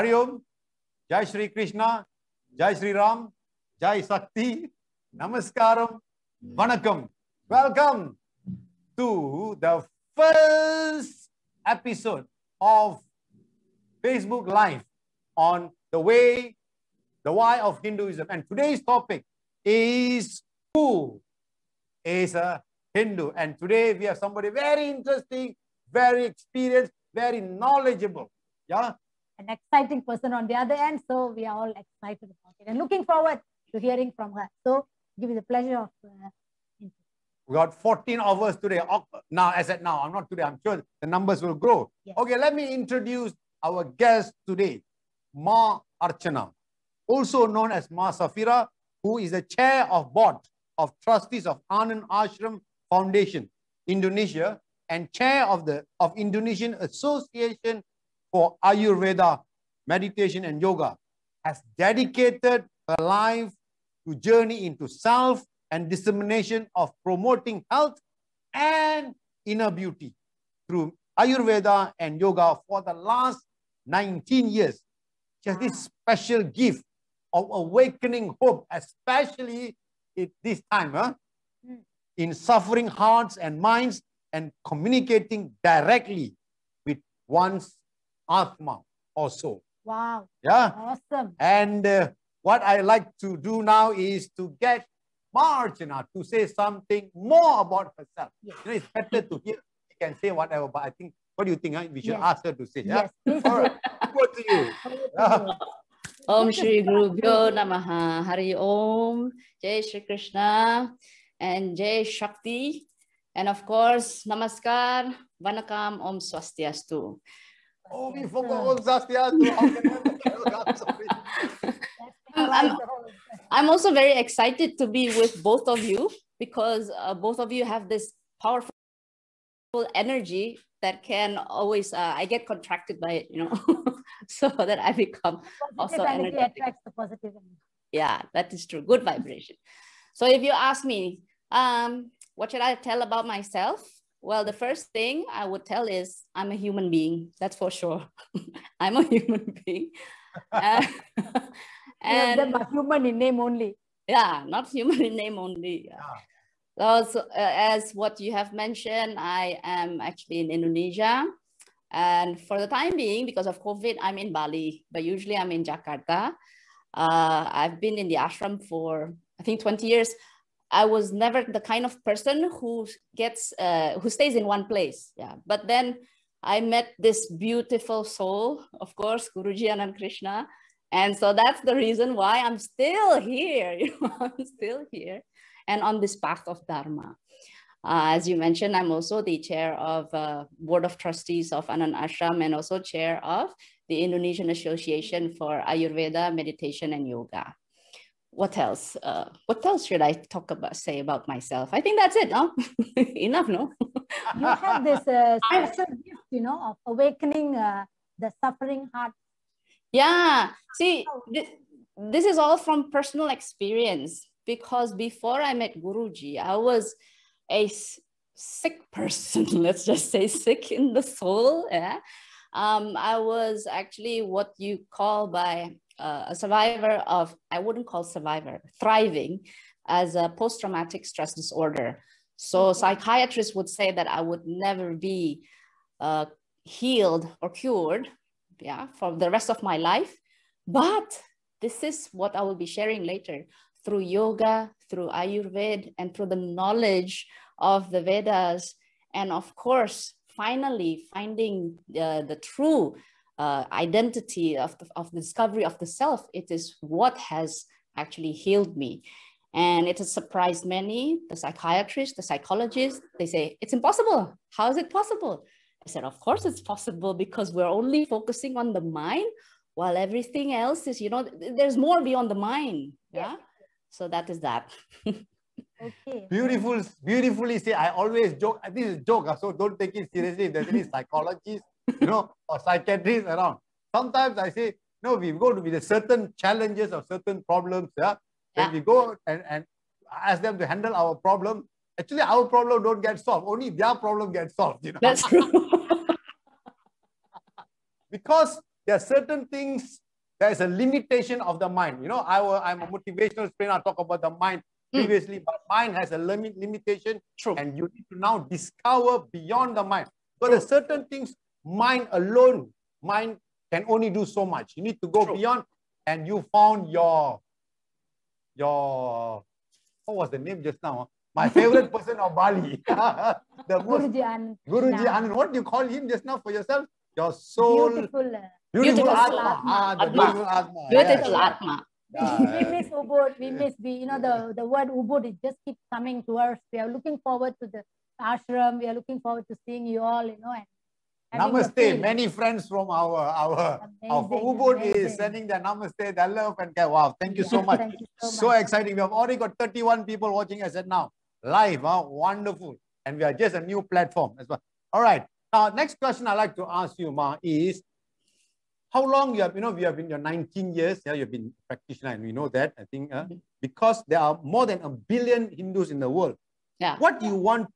Hari Om, Jai Shri Krishna, Jai Shri Ram, Jai Sakti, Namaskaram, Vanakkam. Welcome to the first episode of Facebook Live on the why of Hinduism. And today's topic is who is a Hindu. And today we have somebody very interesting, very experienced, very knowledgeable. Yeah. An exciting person on the other end. So we are all excited about it and looking forward to hearing from her. So give me the pleasure of we got 14 of us today. Now, as at now, I'm not today. I'm sure the numbers will grow. Yes. Okay, let me introduce our guest today, Mā Archanā, also known as Maya Safira, who is the chair of board of trustees of Anand Ashram Foundation, Indonesia, and chair of Indonesian Association for Ayurveda, Meditation and Yoga, has dedicated her life to journey into self and dissemination of promoting health and inner beauty through Ayurveda and yoga for the last 19 years. She has this special gift of awakening hope, especially at this time, in suffering hearts and minds and communicating directly with one's Atma or soul. Wow. Yeah. Awesome. And what I like to do now is to get Mā Archanā to say something more about herself. Yes. You know, it's better to hear. She can say whatever, but I think, what do you think? We should ask her to say. Yes. Yeah? All right. Over to you. Om Shri Gurubhyo Namaha. Hari Om. Jai Shri Krishna and Jai Shakti. And of course, Namaskar, Vanakkam, Om Swastiastu. Oh, we forgot Om Swastiastu. I'm also very excited to be with both of you because both of you have this powerful energy that can always, I get contracted by it, you know, so that I become also energetic. Attracts the positive energy. Yeah, that is true. Good vibration. So if you ask me, what should I tell about myself? Well, the first thing I would tell is I'm a human being. That's for sure. I'm a human being. And them are human in name only. Yeah, not human in name only. Yeah. So, as what you have mentioned, I am actually in Indonesia. And for the time being, because of COVID, I'm in Bali, but usually I'm in Jakarta. I've been in the ashram for, I think, 20 years. I was never the kind of person who stays in one place. Yeah. But then I met this beautiful soul, of course, Guruji Anand Krishna. And so that's the reason why I'm still here. You know, I'm still here and on this path of Dharma. As you mentioned, I'm also the chair of Board of Trustees of Anand Ashram and also chair of the Indonesian Association for Ayurveda, Meditation and Yoga. What else? What else should I say about myself? I think that's it, no? Enough, no? You have this special gift, you know, of awakening the suffering heart. Yeah, see, this is all from personal experience because before I met Guruji, I was a sick person, let's just say sick in the soul. Yeah? I was actually what you call by a survivor of, I wouldn't call survivor, thriving as a post-traumatic stress disorder. So psychiatrists would say that I would never be healed or cured, yeah, for the rest of my life. But this is what I will be sharing later through yoga, through Ayurveda, and through the knowledge of the Vedas. And of course, finally finding the true identity of the discovery of the self. It is what has actually healed me. And it has surprised many, the psychiatrists, the psychologists. They say, it's impossible. How is it possible? I said, of course it's possible because we're only focusing on the mind while everything else is, you know, there's more beyond the mind. Yeah. So that is that. Okay. Beautifully say. I always joke. This is a joke, so don't take it seriously. If there's any psychologists, you know, or psychiatrists around. Sometimes I say, no, we go to with certain challenges or certain problems. Yeah. When we go and ask them to handle our problem, actually our problem don't get solved. Only their problem gets solved. You know? That's true. Because there are certain things, there's a limitation of the mind. You know, I'm a motivational trainer. I talk about the mind previously, but mind has a limitation. True. And you need to now discover beyond the mind. So there's certain things, mind alone, mind can only do so much. You need to go beyond, and you found your, what was the name just now? My favorite person of Bali. The most, Guruji Anand. Guruji Anand. What do you call him just now for yourself? Your soul. Beautiful Atma. The beautiful Atma. Beautiful Atma. We miss Ubud. We miss the word Ubud. It just keeps coming to us. We are looking forward to the ashram. We are looking forward to seeing you all, and namaste. Many friends from our Ubud is sending their namaste, their love and care. Wow, thank you so much. Thank you so exciting. We have already got 31 people watching us now. Live, wonderful. And we are just a new platform as well. All right. Now, next question I'd like to ask you, Ma, is how long you have, we have been your 19 years, you've been a practitioner, and we know that, I think, because there are more than 1 billion Hindus in the world. Yeah. What do you want,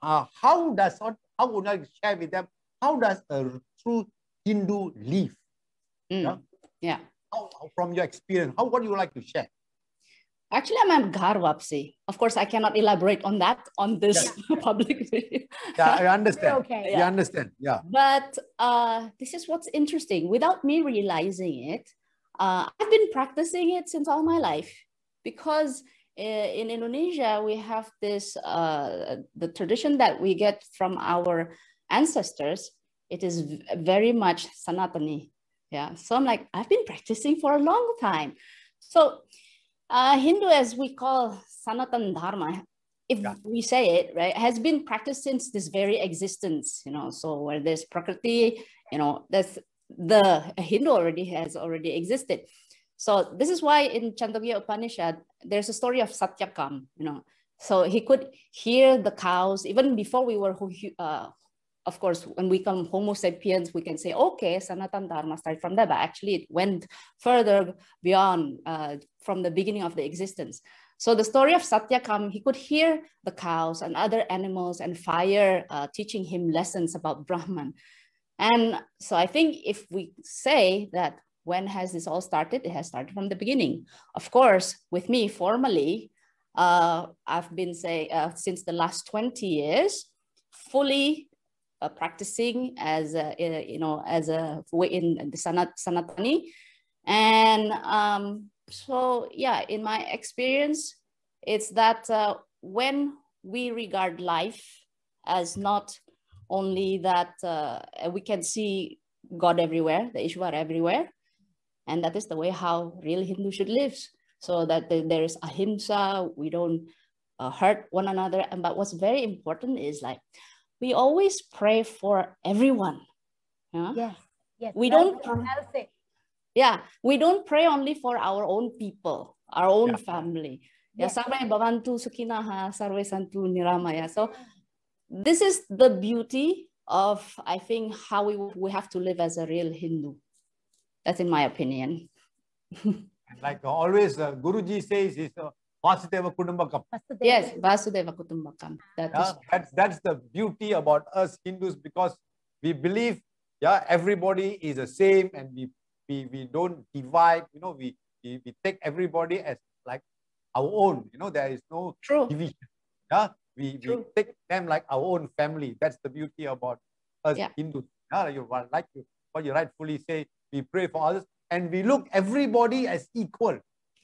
how would I share with them, how does a true Hindu live? Yeah. How, from your experience, what do you like to share? Actually, I'm a Garwapsi. Of course, I cannot elaborate on that on this public video. Yeah, I understand. Okay. You understand. Yeah. But this is what's interesting. Without me realizing it, I've been practicing it since all my life, because in Indonesia, we have this, the tradition that we get from our ancestors. It is very much Sanatani. Yeah. So I'm like, I've been practicing for a long time. So Hindu, as we call Sanatana Dharma, if we say it, right, has been practiced since this very existence, so where there's Prakriti, that's the Hindu has already existed. So this is why in Chandogya Upanishad, there's a story of Satyakam, so he could hear the cows even before we were, of course, when we come Homo sapiens, we can say, okay, Sanatana Dharma started from there, but actually it went further beyond from the beginning of the existence. So the story of Satyakam, he could hear the cows and other animals and fire teaching him lessons about Brahman. And so I think if we say that when has this all started, it has started from the beginning. Of course, with me formally, I've been saying since the last 20 years, fully practicing as a, as a way in the Sanatani. And so, yeah, in my experience, it's that when we regard life as not only that we can see God everywhere, the Ishvara everywhere, and that is the way how real Hindu should live. So that there is ahimsa, we don't hurt one another. But what's very important is like, we always pray for everyone. Yes. We don't. We don't pray only for our own people, our own family. Sarve bhavantu sukhinaha, sarve santu niramaya. So this is the beauty of, I think, how we have to live as a real Hindu. That's in my opinion. Like always, Guruji says, is Vasudeva Kutumbakam. Yes, Vasudeva Kutumbakam. That's the beauty about us Hindus, because we believe, everybody is the same, and we don't divide. We take everybody as like our own. There is no division. We take them like our own family. That's the beauty about us Hindus. What you rightfully say, we pray for others, and we look everybody as equal.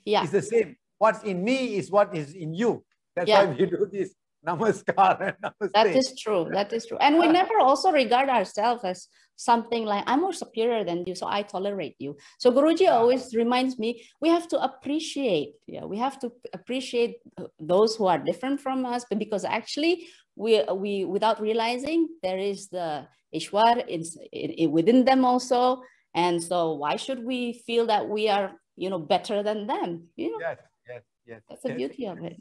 It's the same. What's in me is what is in you. That's why we do this namaskar and namaste. That is true. That is true. And we never also regard ourselves as something like, I'm more superior than you, so I tolerate you. So Guruji always reminds me, we have to appreciate. We have to appreciate those who are different from us, but because actually we without realizing, there is the Ishwar within them also. And so why should we feel that we are, better than them? Yes. That's the beauty of it.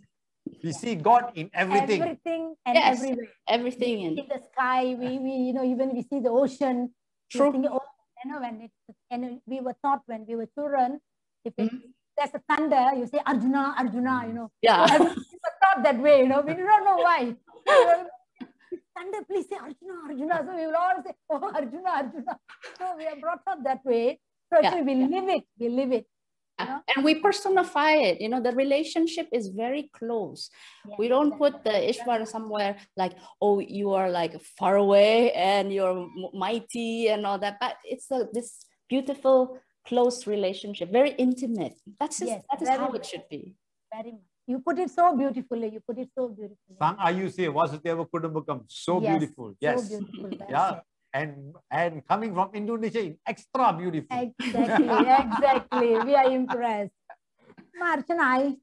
We see God in everything. Everything and everywhere. Everything. We see the sky. We even we see the ocean. True. And we were taught when we were children, if there's a thunder, you say Arjuna. Yeah. We were taught that way. We do not know why. Sunday, please say Arjuna, Arjuna. So we will all say, oh, Arjuna, Arjuna. So we are brought up that way. So actually we live it. We live it. You know? And we personify it. You know, the relationship is very close. Yeah, we don't put the Ishvara somewhere like, oh, you are like far away and you're mighty and all that. But it's this beautiful, close relationship, very intimate. That is how it should be. Very much. You put it so beautifully. You put it so beautifully. Sang Ayuse, Vasudeva Kudumbakam. So beautiful. Yes. So beautiful. Yeah. And coming from Indonesia, extra beautiful. Exactly. Exactly. We are impressed. Mā Archanā, I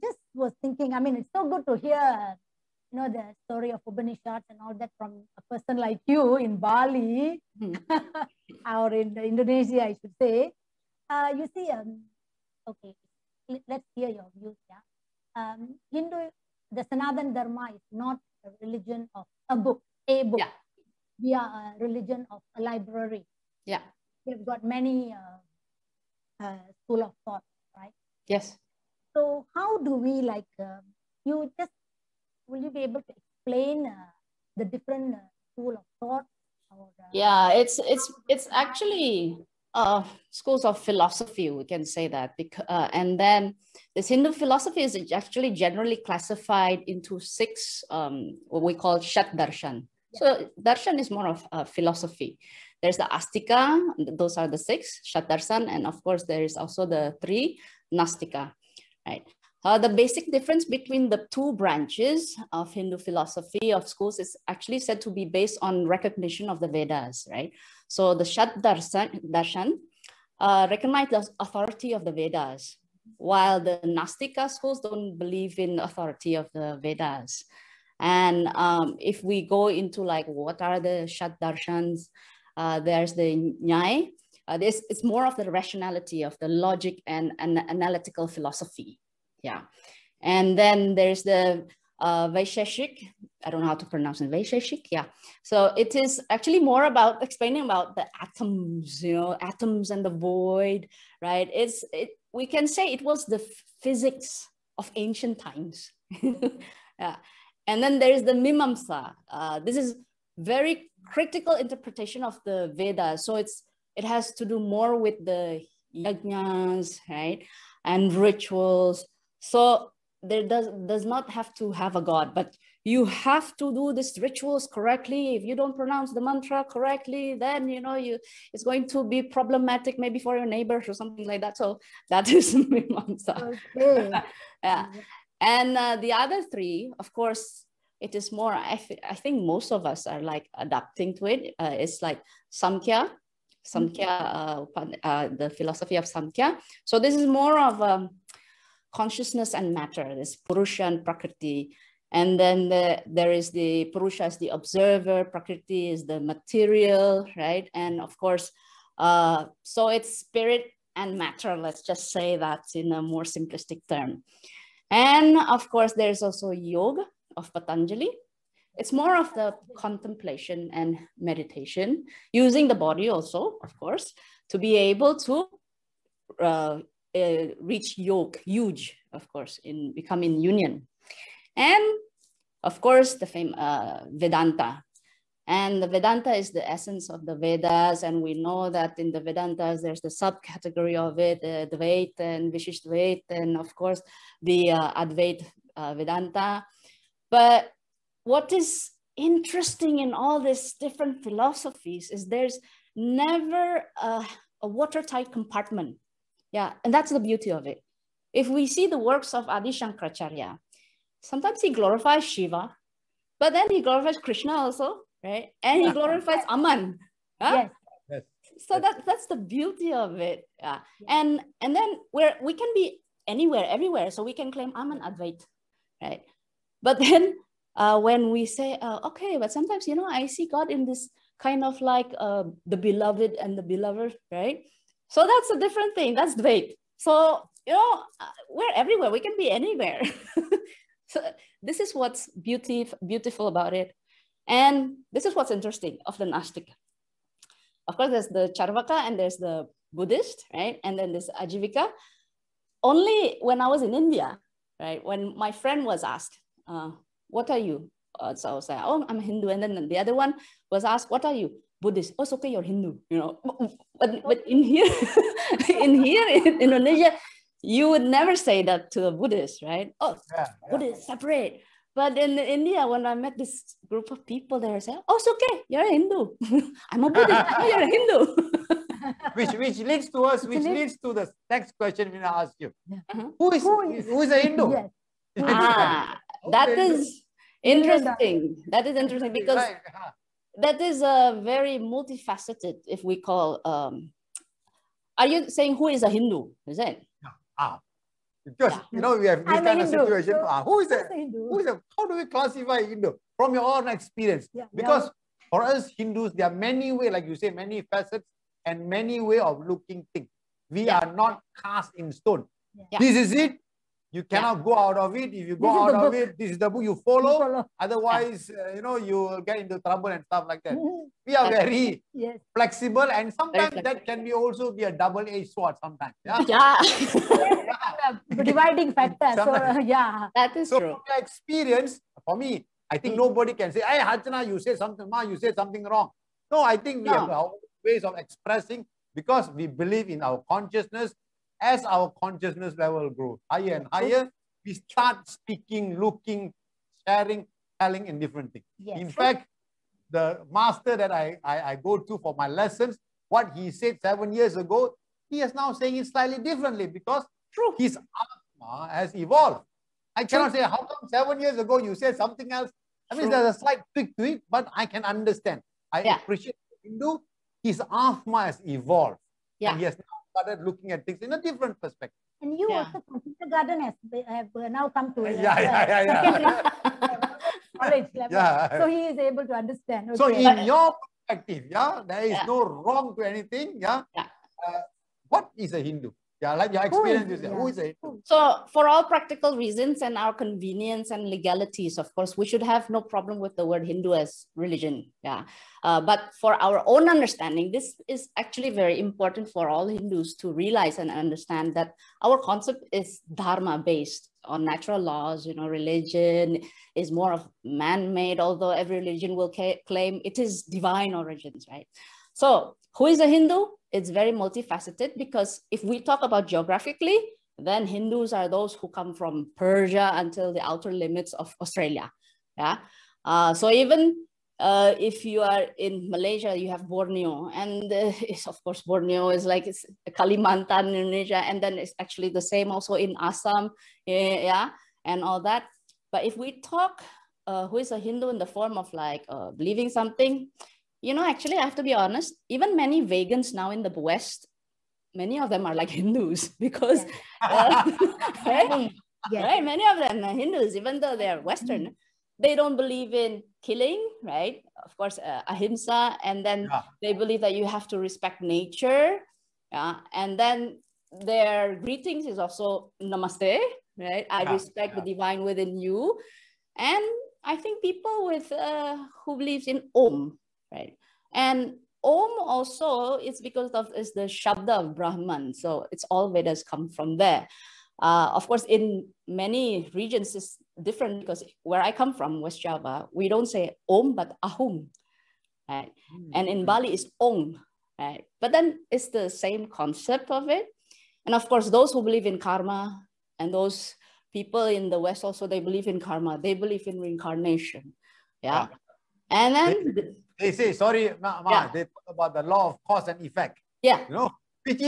just was thinking, I mean, it's so good to hear, you know, the story of Upanishads and all that from a person like you in Bali or in Indonesia, I should say. You see, okay, let's hear your views. Yeah. The Sanatana Dharma is not a religion of a book. Yeah. We are a religion of a library. Yeah. We've got many school of thought, right? Yes. So how do we will you be able to explain the different school of thought? Yeah, it's actually schools of philosophy, we can say that. And then this Hindu philosophy is actually generally classified into 6, what we call Shat Darshan. So darshan is more of philosophy. There's the Astika, those are the 6, Shat Darshan, and of course there is also the 3 Nastika, right? The basic difference between the 2 branches of Hindu philosophy of schools is actually said to be based on recognition of the Vedas, right? So the Shat Darshan recognize the authority of the Vedas, while the Nastika schools don't believe in the authority of the Vedas. And if we go into like, what are the Shat Darshans? There's the Nyaya. It's more of the rationality of the logic and analytical philosophy. Yeah. And then there's the Vaisheshik. I don't know how to pronounce it. Vaisheshik. Yeah. So it is actually more about explaining about the atoms, you know, atoms and the void, right? We can say it was the physics of ancient times. Yeah. And then there is the Mimamsa. This is very critical interpretation of the Vedas. So it has to do more with the yajnas, right? And rituals. So there does not have to have a god, but you have to do these rituals correctly. If you don't pronounce the mantra correctly, then, you know, it's going to be problematic maybe for your neighbors or something like that. So that is Mimamsa. Okay. Yeah. And the other 3, of course, it is more, I think most of us are like adapting to it. It's like Samkhya, the philosophy of Samkhya. So this is more of consciousness and matter, this Purusha and Prakriti. And then there is the Purusha as the observer, Prakriti is the material, right? And of course, so it's spirit and matter, let's just say that in a more simplistic term. And of course, there's also yoga of Patanjali. It's more of the contemplation and meditation, using the body also, of course, to be able to reach yoga, huge, of course, become in union. And of course, the Vedanta. And the Vedanta is the essence of the Vedas. And we know that in the Vedantas, there's the subcategory of it, the Dvaita and Vishishtvaita, and of course, the Advaita Vedanta. But what is interesting in all these different philosophies is there's never a watertight compartment. Yeah, and that's the beauty of it. If we see the works of Adi Shankaracharya, sometimes he glorifies Shiva, but then he glorifies Krishna also, right? And he glorifies Aman. Huh? Yes. So that's the beauty of it. Yeah. And then we can be anywhere, everywhere. So we can claim I'm an Advait, right? But then when we say, okay, but sometimes, you know, I see God in this kind of like the beloved and the beloved, right? So that's a different thing. That's Dvait. So, you know, we're everywhere. We can be anywhere. So this is what's beautiful about it. And this is what's interesting of the Nastika. Of course, there's the Charvaka and there's the Buddhist, right? And then there's Ajivika. Only when I was in India, right? When my friend was asked, what are you? So I was like, oh, I'm a Hindu. And then the other one was asked, what are you? Buddhist. Oh, it's okay, you're Hindu, you know. But in here, in Indonesia, you would never say that to a Buddhist, right? Oh, Buddhist, separate. But in India, when I met this group of people, they were saying, oh, it's okay, you're a Hindu. I'm a Buddhist. Oh, you're a Hindu. which leads to us, which leads to the next question when I ask you. Who is a Hindu? Yes. That is interesting. That is interesting because that is a very multifaceted, if we call, are you saying who is a Hindu? Is it? Because, you know, we have this kind of situation. Who is a Hindu? How do we classify Hindu? From your own experience. Because for us Hindus, there are many ways, like you say, many facets and many ways of looking things. We are not cast in stone. This is it. You cannot go out of it. If you go out of it, this is the book you follow. Otherwise, you know, you will get into trouble and stuff like that. We are very flexible, and sometimes that can be also be a double-edged sword sometimes. Dividing factor. So, that is true. From your experience, for me, I think nobody can say, hey, Archana, you say something, Ma, you say something wrong. No, I think we have our ways of expressing because we believe in our consciousness. As our consciousness level grows higher and higher, we start speaking, looking, sharing, telling in different things. In fact, the master that I go to for my lessons, what he said 7 years ago, he is now saying it slightly differently because his Atma has evolved. I cannot say, how come 7 years ago you said something else? I mean, there's a slight tweak to it, but I can understand. I appreciate Hindu. His Atma has evolved. And he has now started looking at things in a different perspective. And you also from kindergarten have now come to college level. So he is able to understand. So in your perspective, there is no wrong to anything. What is a Hindu? Like your experience, who is a Hindu? So for all practical reasons and our convenience and legalities, of course, we should have no problem with the word Hindu as religion. But for our own understanding, this is actually very important for all Hindus to realize and understand that our concept is Dharma based on natural laws. You know, religion is more of man-made, although every religion will claim it is divine origins, right? So who is a Hindu? It's very multifaceted because if we talk about geographically, then Hindus are those who come from Persia until the outer limits of Australia. So even if you are in Malaysia, you have Borneo, and of course Borneo is like it's Kalimantan, Indonesia, and then it's actually the same also in Assam, and all that. But if we talk who is a Hindu in the form of like believing something, you know, actually, I have to be honest, even many vegans now in the West, many of them are like Hindus because, many of them are Hindus, even though they are Western, they don't believe in killing, right? Of course, ahimsa, and then they believe that you have to respect nature. And then their greetings is also namaste, right? I respect the divine within you. And I think people with who believes in Om, right? And Om also is because of is the Shabda of Brahman. So it's all Vedas come from there. Of course, in many regions it's different because where I come from, West Java, we don't say Om, but Ahum, right? And in Bali it's Ong, right? But then it's the same concept of it. And of course, those who believe in karma and those people in the West also, they believe in karma. They believe in reincarnation. And then they say, sorry, they talk about the law of cause and effect. You know, which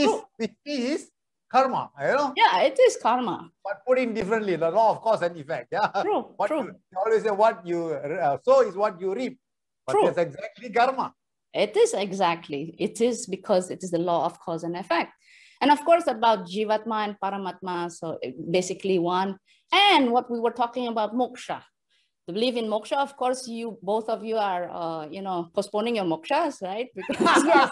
is karma, you know? It is karma. But put in differently, the law of cause and effect. True. You always say what you sow is what you reap. But that's exactly karma. It is exactly. It is because it is the law of cause and effect. And of course, about Jivatma and Paramatma, so basically one. And what we were talking about, moksha. The belief in moksha, of course, both of you are, postponing your mokshas, right? Because yes,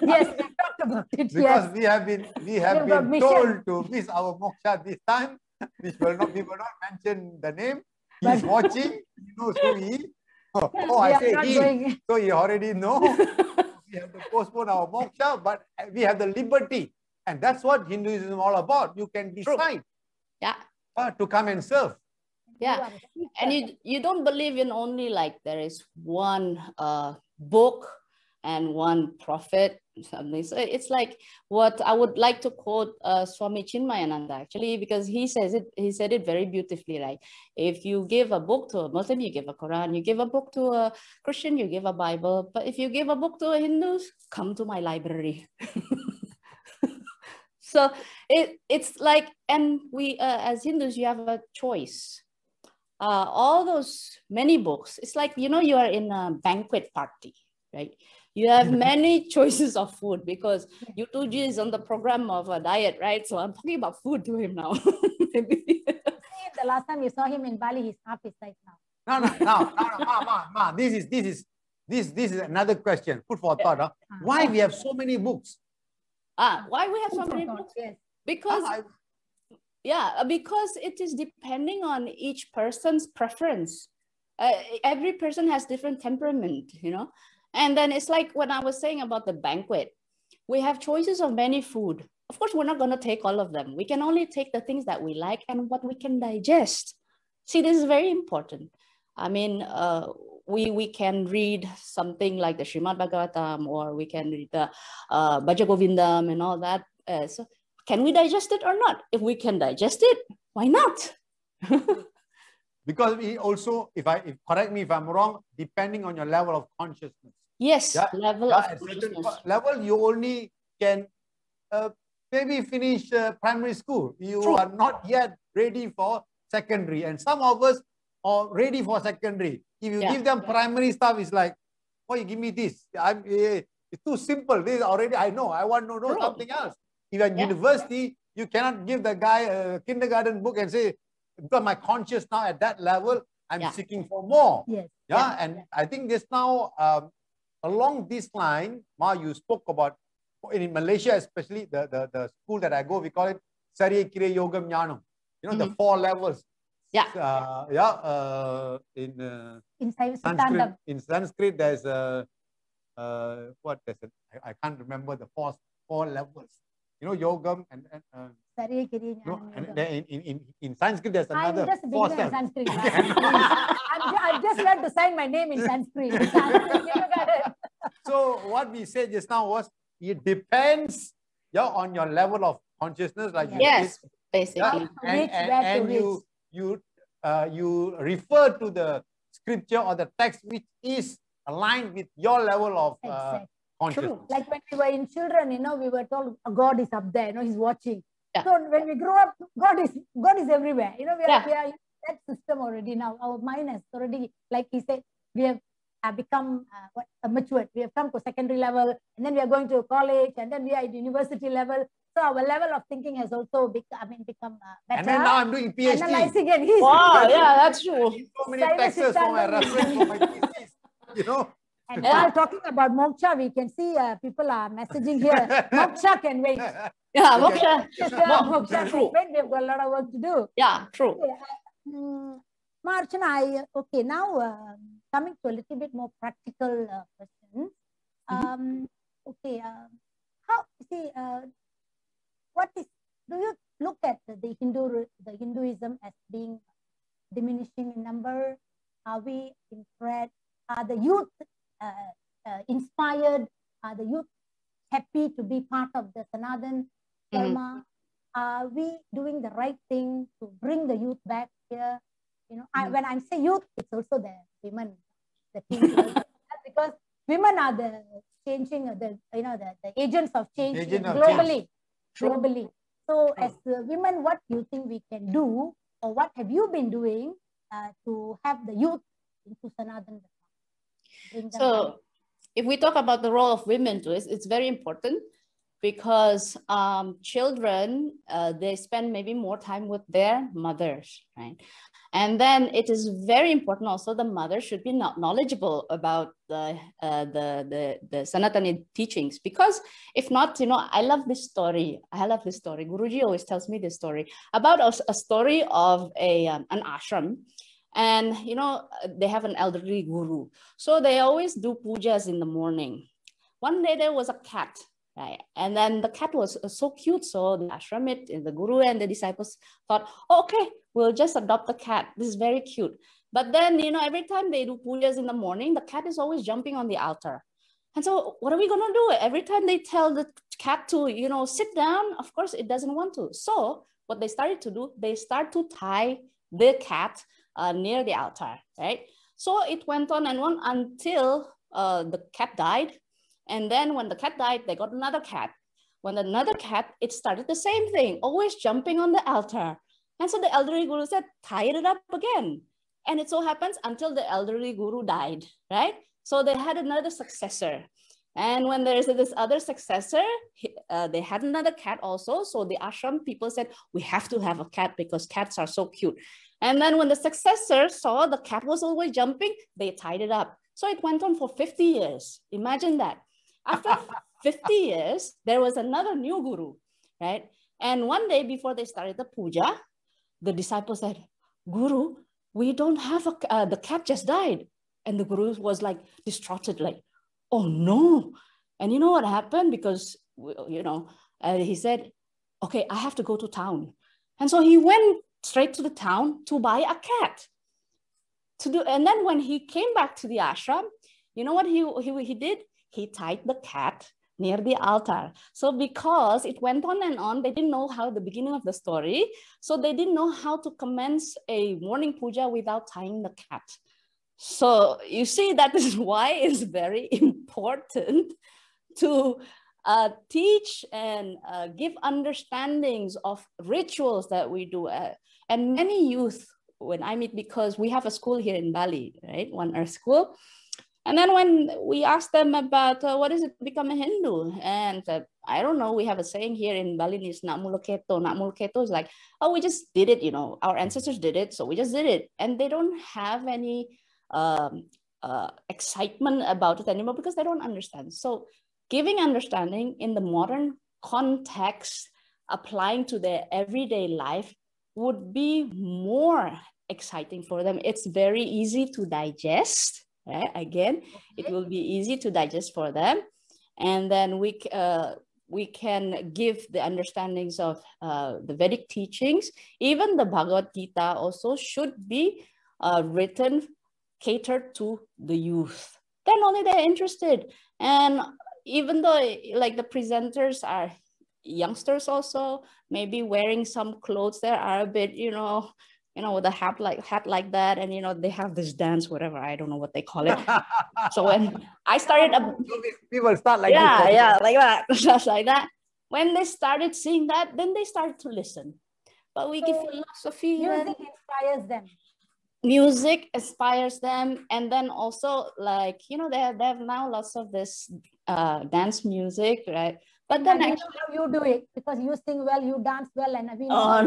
we talked about it. Because we have been told to miss our moksha this time, which we will not mention the name. He's watching. He knows who he is. I say he. So you already know. We have to postpone our moksha, but we have the liberty. And that's what Hinduism is all about. You can decide to come and serve. Yeah. And you don't believe in only like there is one book and one prophet, something. So it's like what I would like to quote Swami Chinmayananda actually, because he said it very beautifully. Like, if you give a book to a Muslim, you give a Quran. You give a book to a Christian, you give a Bible. But if you give a book to a Hindu, come to my library. So it's like, and we as Hindus, you have a choice. All those many books, it's like, you know, you are in a banquet party, right? You have many choices of food because U2G is on the program of a diet, right? So I'm talking about food to him now. Maybe. The last time you saw him in Bali, he's half his size now. No, Ma. This is another question. Food for thought. Huh? Why we have so many books? Why we have so many books? Yes. Because because it is depending on each person's preference. Every person has different temperament, you know. And then it's like when I was saying about the banquet, we have choices of many food. Of course, we're not going to take all of them. We can only take the things that we like and what we can digest. See, this is very important. I mean, we can read something like the Srimad Bhagavatam, or we can read the Bhaja Govindam and all that. So can we digest it or not? If we can digest it, why not? Because we also, correct me if I'm wrong, depending on your level of consciousness. Yes, level of consciousness. Level, you only can maybe finish primary school. You are not yet ready for secondary. And some of us are ready for secondary. If you give them primary stuff, it's like, oh, you give me this. It's too simple. This already I know. I want to know something else. Even university, you cannot give the guy a kindergarten book and say, because my conscious now at that level, I'm seeking for more. Yes. And I think this now, along this line, Ma, you spoke about, in Malaysia especially, the school that I go, we call it Sarya Kriya Yogam Jnanam. You know, the 4 levels. In Sanskrit, there's I can't remember the 4 levels. You know, yogam and in Sanskrit there's another 4 steps. Sanskrit. I've just learned to sign my name in Sanskrit. So what we said just now was, it depends on your level of consciousness, like basically, and you refer to the scripture or the text which is aligned with your level of consciousness. True. Like when we were in children, you know, we were told God is up there, you know, He's watching. So when we grow up, God is everywhere. You know, we are in that system already now. Our mind has already, like he said, we have become matured. We have come to secondary level, and then we are going to college, and then we are at university level. So our level of thinking has also become better. And then now I'm doing PhD. Analyzing and wow, that's true. So many texts for my reference for my thesis, you know. And while talking about moksha, we can see people are messaging here. Moksha can wait. Yeah, moksha. Moksha can wait. We've got a lot of work to do. Yeah, true. Mā Archanā, okay, now coming to a little bit more practical questions. Do you look at the Hinduism as being diminishing in number? Are we in threat? Are the youth inspired? Are the youth happy to be part of the Sanatana Dharma? Are we doing the right thing to bring the youth back here? You know, when I say youth, it's also the women, the teens, because women are the changing, the agents of change globally. Globally. So, as women, what do you think we can do, or what have you been doing to have the youth into Sanatana Dharma? So, if we talk about the role of women too, it's very important, because children, they spend maybe more time with their mothers, right? And then it is very important also the mother should be knowledgeable about the Sanatana teachings, because if not, you know, I love this story. Guruji always tells me this story about a story of an ashram. And, you know, they have an elderly guru. So they always do pujas in the morning. One day there was a cat right? And then the cat was so cute. So the ashramite, the guru and the disciples thought, oh, okay, we'll just adopt the cat. This is very cute. But then, you know, every time they do pujas in the morning, the cat is always jumping on the altar. And so what are we going to do? Every time they tell the cat to, you know, sit down, of course, it doesn't want to. So what they started to do, they start to tie the cat near the altar, right? So it went on and on until the cat died. And then when the cat died, they got another cat. When another cat, it started the same thing, always jumping on the altar. And so the elderly guru said, tie it up again. And it so happens until the elderly guru died, right? So they had another successor. And when there's this other successor, they had another cat also. So the ashram people said, we have to have a cat because cats are so cute. And then when the successor saw the cat was always jumping, they tied it up. So it went on for 50 years. Imagine that. After 50 years, there was another new guru, right? And one day before they started the puja, the disciple said, Guru, we don't have the cat just died. And the guru was like distraught, like, oh no. And you know what happened? Because, you know, he said, okay, I have to go to town. And so he went straight to the town to buy a cat. And then when he came back to the ashram, you know what he did? He tied the cat near the altar. So because it went on and on, they didn't know how the beginning of the story. So they didn't know how to commence a morning puja without tying the cat. So you see, that is why it's very important to teach and give understandings of rituals that we do. And many youth, when I meet, because we have a school here in Bali, right? One Earth School. And then when we ask them about what is it to become a Hindu? And I don't know, we have a saying here in Balinese, nak mula keto. Nak mula keto is like, oh, we just did it, you know, our ancestors did it, so we just did it. And they don't have any excitement about it anymore because they don't understand. So giving understanding in the modern context, applying to their everyday life would be more exciting for them. It's very easy to digest. Right? Again, it will be easy to digest for them. And then we can give the understandings of the Vedic teachings. Even the Bhagavad Gita also should be written, catered to the youth. Then only they're interested. And even though like the presenters are youngsters also, maybe wearing some clothes that are a bit, you know, with a hat like that, and you know, they have this dance, whatever, I don't know what they call it. So when I started, people start like yeah, this. Yeah, like that, just like that. When they started seeing that, then they started to listen. But we give philosophy. Music inspires them. Music inspires them, and then also, like, you know, they have now lots of this dance music, right? But then I know how you do it because you sing well, you dance well, and I mean, about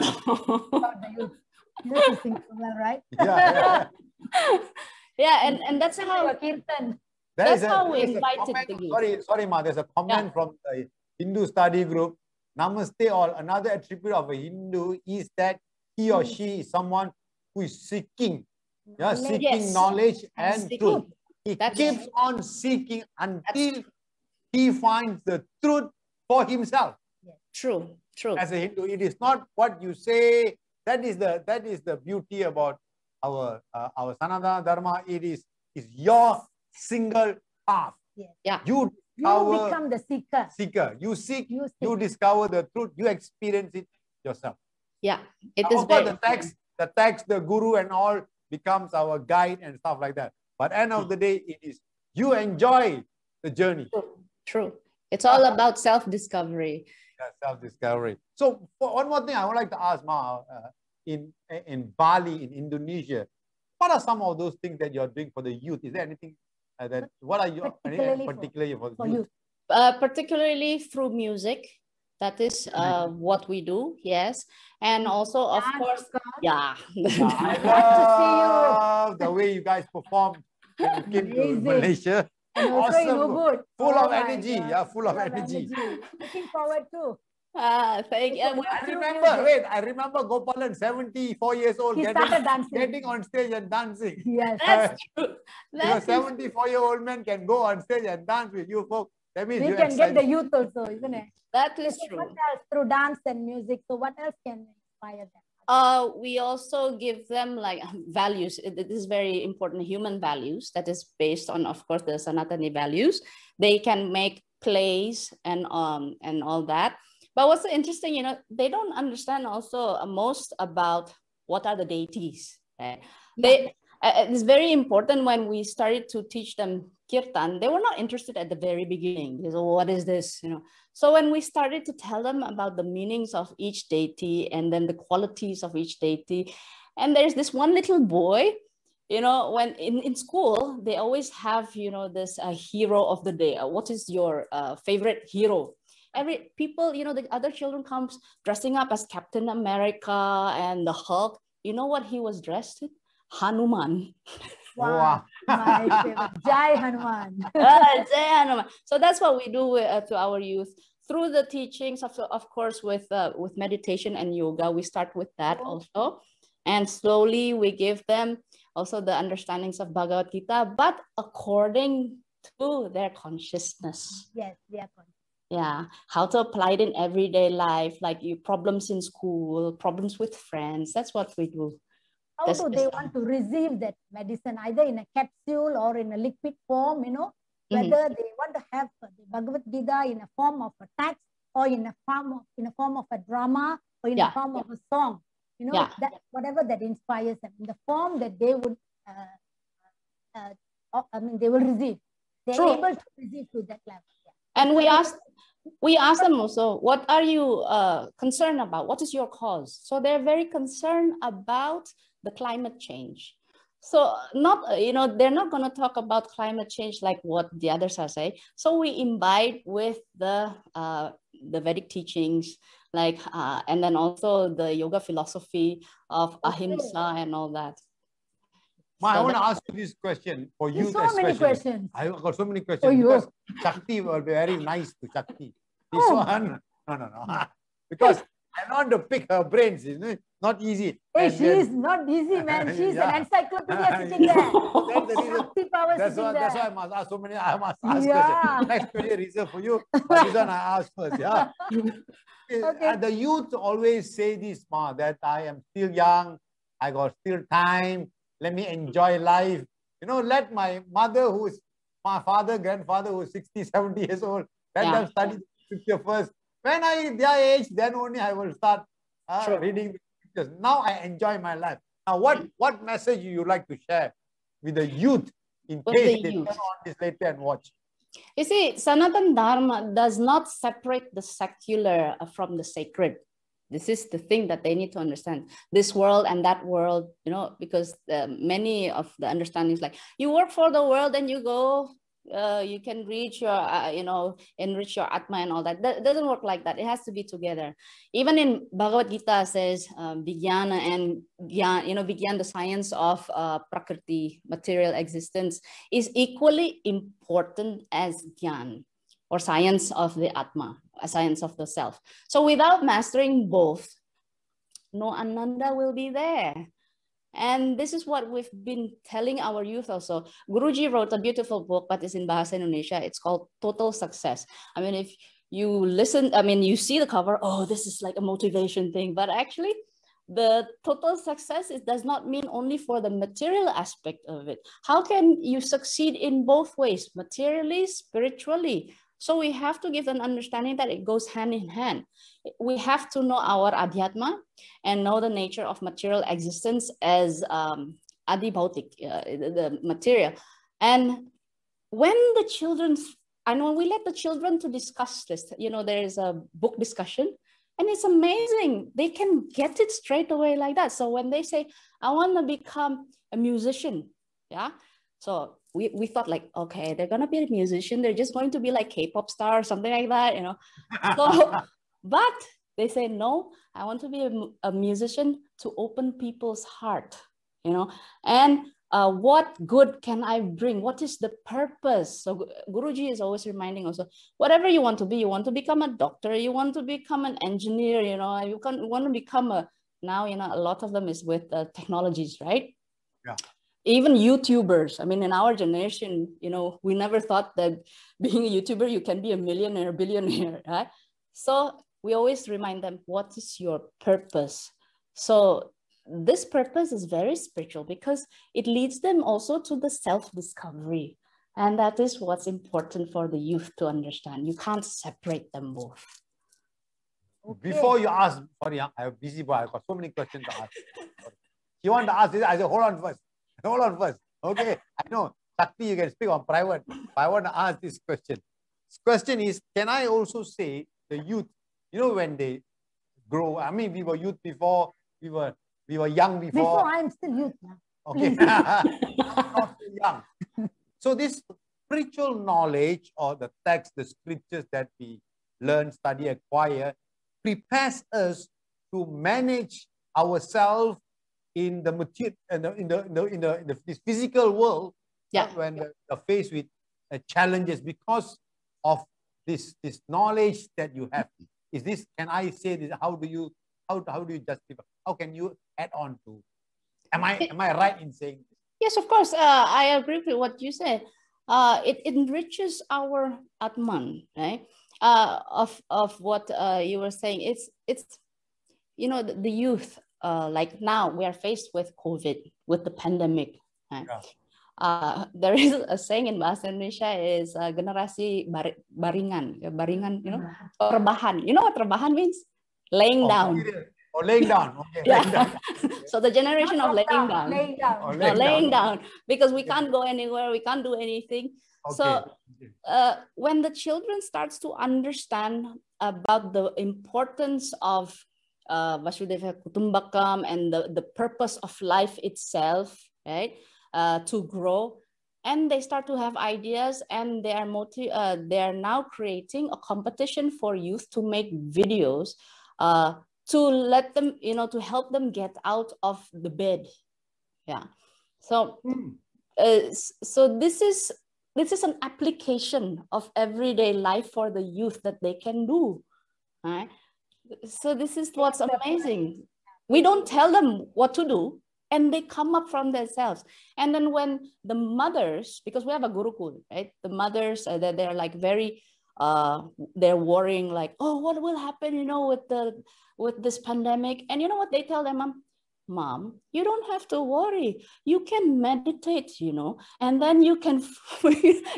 the youth. You sing well, right? Yeah. Yeah, and that's how that's how we invited the youth. Sorry, Ma. There's a comment from the Hindu study group. Namaste all. Another attribute of a Hindu is that he or she is someone who is seeking, seeking knowledge and truth. He keeps on seeking until he finds the truth for himself. True. As a Hindu, it is not what you say. That is the beauty about our Sanatana Dharma. It is your single path. Yeah. You become the seeker. You seek. You discover the truth. You experience it yourself. Yeah, it is. Of course, the text, the guru and all becomes our guide and stuff like that. But end of the day, it is you enjoy the journey. True. It's all about self-discovery. Self-discovery. So one more thing I would like to ask, Ma, in Bali, in Indonesia, what are some of those things that you're doing for the youth? Is there anything what are you particularly for youth? Particularly through music. That is what we do, yes. And also, of course, I love the way you guys performed when you came to Malaysia. And also good. Full of energy. Yeah, full of energy. Looking forward to. Thank you. I remember Gopalan, 74 years old, getting on stage and dancing. Yes, that's true. A 74-year-old man can go on stage and dance with you folks. That means we you can get the youth also, isn't it? That is So true. what else? Through dance and music. So what else can inspire them? We also give them like values. It is very important, human values that is based on, of course, the Sanatana values. They can make plays and all that. But what's interesting, you know, they don't understand also most about what are the deities. Right? Yeah. It's very important when we started to teach them kirtan. They were not interested at the very beginning. They said, oh, what is this? You know. So when we started to tell them about the meanings of each deity and then the qualities of each deity, and there's this one little boy, you know, when in school, they always have, you know, this hero of the day. What is your favorite hero? Every people, you know, the other children comes dressing up as Captain America and the Hulk. You know what he was dressed in? Hanuman. Wow. My favorite. Jai Hanuman. Jai Hanuman. So that's what we do to our youth through the teachings of course, with meditation and yoga. We start with that also. And slowly we give them also the understandings of Bhagavad Gita, but according to their consciousness. Yes, they are conscious. Yeah, how to apply it in everyday life, like problems in school, problems with friends. That's what we do. How do they want to receive that medicine, either in a capsule or in a liquid form, you know, whether they want to have the Bhagavad Gita in a form of a text or in a form of a drama or in a form of a song, you know, that whatever that inspires them, in the form that they would, they will receive. They're able to receive to that level. Yeah. And we ask them also, what are you concerned about? What is your cause? So they're very concerned about the climate change. So not, you know, they're not going to talk about climate change like what the others are saying. So we imbibe with the Vedic teachings, like, and then also the yoga philosophy of ahimsa and all that. I want to ask you this question for you. So many questions. I've got so many questions because Shakti will be very nice to Shakti. This one, no. Because I want to pick her brains, isn't it? Not easy. Hey, she's not easy, man. She's an encyclopedia sitting there. That's the reason. Shakti power That's sitting there. That's why I must ask so many. I must ask questions. Next question reserved for you. But this one I ask first. Yeah. Okay. The youth always say this, Ma, that I am still young. I got still time. Let me enjoy life. You know, let my mother, who's my father, grandfather, who's 60, 70 years old, let them study the scripture first. When their age, then only I will start reading the scriptures. Now I enjoy my life. Now, what message you like to share with the youth in case they turn on this later and watch? You see, Sanatana Dharma does not separate the secular from the sacred. This is the thing that they need to understand. This world and that world, you know, because many of the understandings, like you work for the world and you go, you can reach your, enrich your Atma and all that. That doesn't work like that. It has to be together. Even in Bhagavad Gita says, Vijnana and Gyan, you know, Vijnana, the science of Prakriti, material existence, is equally important as Gyan, or science of the Atma, a science of the self. So without mastering both, no Ananda will be there. And this is what we've been telling our youth also. Guruji wrote a beautiful book, but it's in Bahasa Indonesia. It's called Total Success. I mean, if you listen, I mean, you see the cover, oh, this is like a motivation thing. But actually, the total success does not mean only for the material aspect of it. How can you succeed in both ways, materially, spiritually? So we have to give an understanding that it goes hand in hand. We have to know our adhyatma and know the nature of material existence as adi bhautik, the material. And when the children, and when we let the children to discuss this, you know, there is a book discussion, and it's amazing. They can get it straight away like that. So when they say, I want to become a musician, yeah. So we thought like, okay, they're going to be a musician. They're just going to be like K-pop star or something like that, you know. So, but they say, no, I want to be a musician to open people's heart, you know. And what good can I bring? What is the purpose? So Guruji is always reminding also, whatever you want to be, become a doctor, you want to become an engineer, you know, you want to become now, you know, a lot of them is with technologies, right? Yeah. even YouTubers. I mean, in our generation, you know, we never thought that being a YouTuber, you can be a millionaire, billionaire, right? So we always remind them, what is your purpose? So this purpose is very spiritual because it leads them also to the self-discovery. And that is what's important for the youth to understand. You can't separate them both. Okay. Before you ask, sorry, I'm busy, but I've got so many questions to ask. You want to ask this? I said, hold on first. Hold on first. Okay. I know, Shakti, you can speak on private, but I want to ask this question. This question is, can I also say the youth, you know, when they grow, I mean, we were youth before, we were young before. Before, I'm still youth now. Okay. Not so young. So this spiritual knowledge or the text, the scriptures that we learn, study, acquire, prepares us to manage ourselves in the material, in this physical world, when they're faced with challenges because of this knowledge that you have. Is this? Can I say this? How do you justify? How can you add on to? Am I right in saying this? Yes, of course. I agree with what you said. It enriches our Atman, right? Of what you were saying. It's you know, the youth, like now we are faced with COVID, with the pandemic. Right? Yeah. There is a saying in Bahasa Indonesia is generasi baringan, you know, or rebahan. You know what rebahan means? Laying down. Or laying down. Okay. Yeah. Laying down. So the generation of laying down. Laying down. Because we can't go anywhere, we can't do anything. Okay. So when the children starts to understand about the importance of Vasudhaiva Kutumbakam and the purpose of life itself, right? To grow, and they start to have ideas, and they are now creating a competition for youth to make videos to let them, you know, to help them get out of the bed. Yeah. So, so this is an application of everyday life for the youth that they can do. Right? So this is what's amazing. We don't tell them what to do, and they come up from themselves. And then when the mothers, because we have a gurukul, right? The mothers, they're like very, they're worrying like, oh, what will happen, you know, with this pandemic? And you know what they tell their mom, you don't have to worry. You can meditate, you know, and then you can,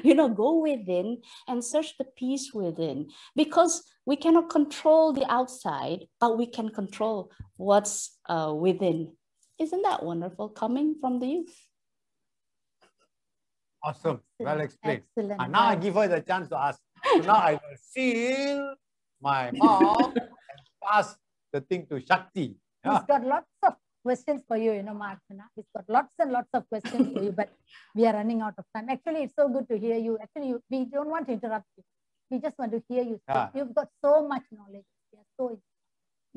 you know, go within and search the peace within, because we cannot control the outside, but we can control what's within. Isn't that wonderful coming from the youth? Awesome. Well explained. Excellent. And now I give her the chance to ask. So now I will seal my mouth and pass the thing to Shakti. He's got lots of questions for you, you know, Mā Archanā. He's got lots and lots of questions for you, but we are running out of time. Actually, it's so good to hear you. Actually, we don't want to interrupt you. We just want to hear you. You've got so much knowledge. We are so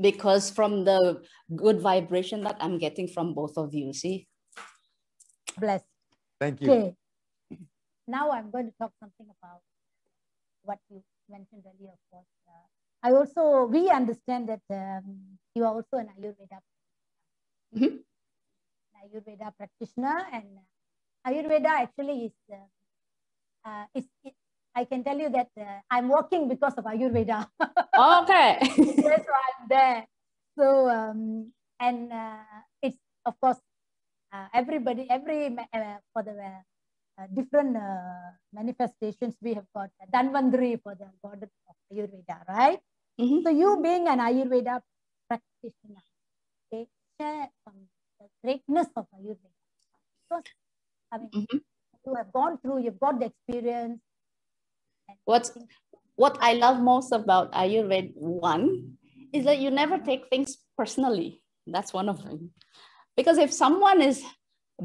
because from the good vibration that I'm getting from both of you, see? Blessed. Thank you. Okay. Now I'm going to talk something about what you mentioned earlier, of course. We understand that you are also an Ayurveda Ayurveda practitioner, and Ayurveda actually is, I can tell you that I'm working because of Ayurveda. Okay. That's why I'm there. So, it's, of course, everybody, for the different manifestations, we have got Dhanvantari for the goddess of Ayurveda, right? So you being an Ayurveda practitioner, okay, share from the greatness of Ayurveda. Because, I mean, you have gone through, you've got the experience. What I love most about Ayurveda, one, is that you never take things personally. That's one of them. Because if someone is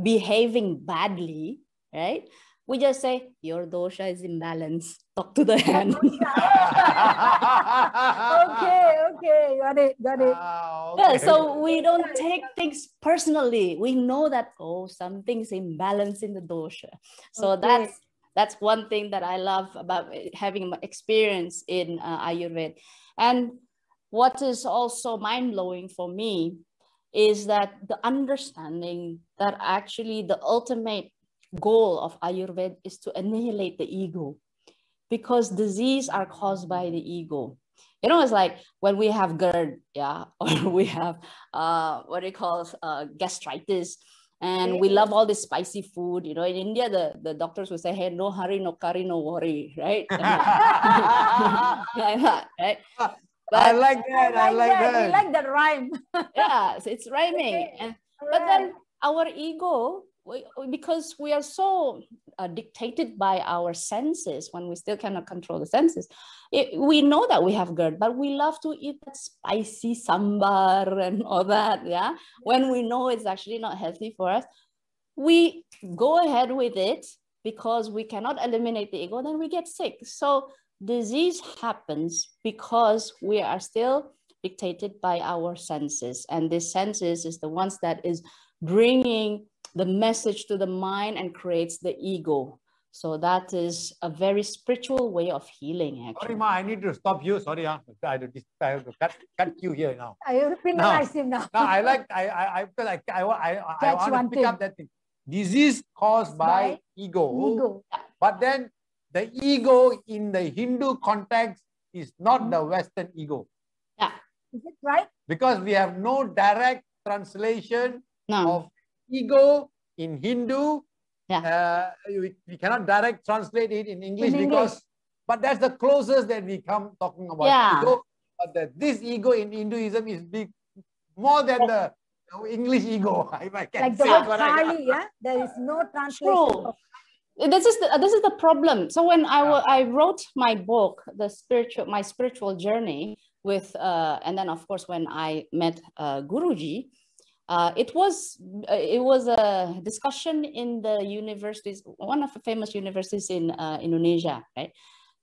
behaving badly, right, we just say, your dosha is imbalanced. Talk to the hand. Okay, got it. Okay. Yeah, so we don't take things personally. We know that, oh, something's imbalanced in the dosha. So that's one thing that I love about having experience in Ayurveda. And what is also mind-blowing for me is that the understanding that actually the ultimate goal of Ayurveda is to annihilate the ego, because disease are caused by the ego. You know, it's like when we have GERD, yeah, or we have what do you call gastritis, and we love all this spicy food. You know, in India, the doctors will say, hey, no hurry, no curry, no worry, right? Like that, right? But I like that. I like that. We like that rhyme. Yeah, so it's rhyming. Okay. But then our ego, because we are so dictated by our senses, when we still cannot control the senses, we know that we have GERD, but we love to eat that spicy sambar and all that, yeah? When we know it's actually not healthy for us, we go ahead with it because we cannot eliminate the ego, then we get sick. So disease happens because we are still dictated by our senses. And this senses is the ones that is bringing the message to the mind and creates the ego. So that is a very spiritual way of healing, actually. Sorry, Ma, I need to stop you. Sorry, I have to cut you here now. I will penalize him now. Now, I want to pick up that thing. Disease caused by ego. But then the ego in the Hindu context is not the Western ego. Yeah. Is it right? Because we have no direct translation of ego in Hindu. Yeah. We cannot direct translate it in English but that's the closest that we come talking about ego. But this ego in Hinduism is big, more than the English ego, if I can like say. The word Kali, yeah? There is no translation. This is the problem. So when I wrote my book, my spiritual journey with, and then of course when I met Guruji, it was a discussion in the universities, one of the famous universities in Indonesia, right?